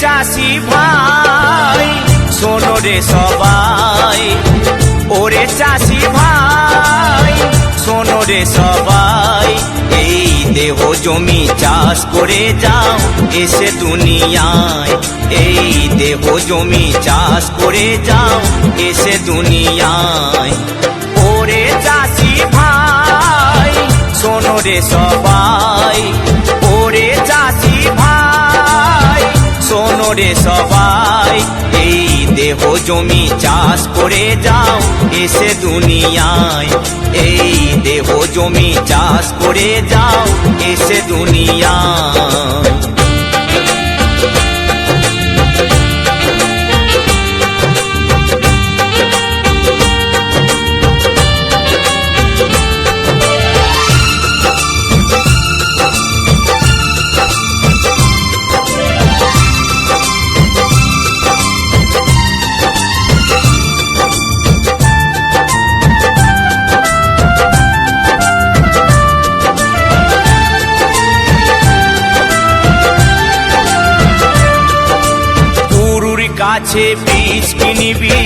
চাষি ভাই শোনো রে সবাই, ওরে চাষি ভাই শোনো রে সবাই, এই দেহ জমি চাষ করে যাও এসে দুনিয়ায়, এই দেহ জমি চাষ করে যাও এসে দুনিয়ায়। ওরে চাষি ভাই শোনো রে সবাই, ওরে চাষি ভাই শোনো রে সবাই, এই দেহ জমি চাষ করে যাও এসে দুনিয়ায়, এই দেহ জমি চাষ করে যাও এসে দুনিয়ায়। কাছে বীজ কিনিবি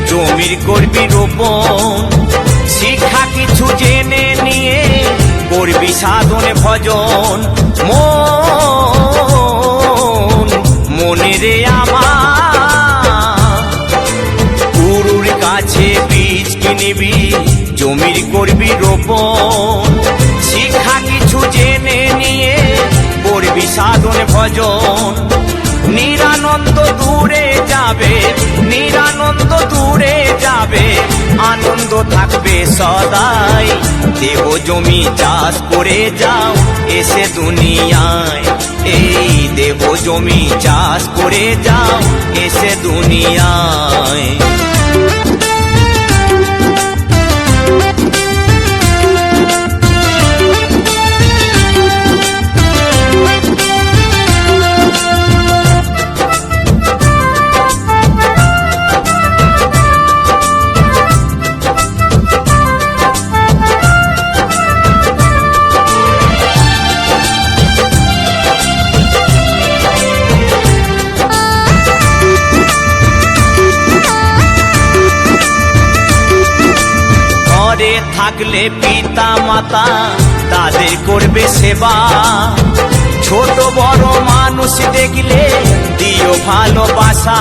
জমির করবি রোপণ, শিক্ষা কিছু জেনে নিয়ে করবি সাধনে ভজন, মনে রে আমার গুরুর কাছে বীজ কিনিবি জমির করবি রোপণ, শিক্ষা কিছু জেনে নিয়ে করবি সাধনে ভজন। নিরানন্দ দূরে যাবে, নিরানন্দ দূরে যাবে, আনন্দ থাকবে সদাই, দেহ জমি চাষ করে যাও এসে দুনিয়ায়, এই দেহ জমি চাষ করে যাও এসে দুনিয়ায়। থাকলে পিতা মাতা তাদের করবে সেবা, ছোট বড় মানুষ দেখলে দিও ভালোবাসা,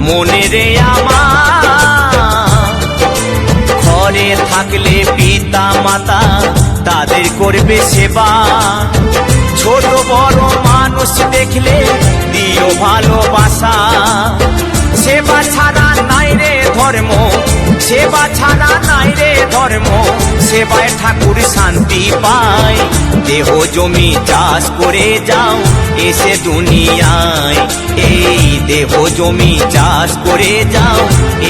মনে রে আমার ঘরে থাকলে পিতা মাতা তাদের করবে সেবা, ছোট বড় মানুষ দেখলে দিও ভালোবাসা। সেবা ছাড়া নাই রে ধর্ম, সেবা ছাড়া নাই রে ধর্ম, সেবায় ঠাকুর শান্তি পায়, দেহ জমি চাষ করে যাও এসে দুনিয়ায়, এই দেহ জমি চাষ করে যাও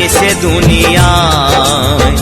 এসে দুনিয়ায়।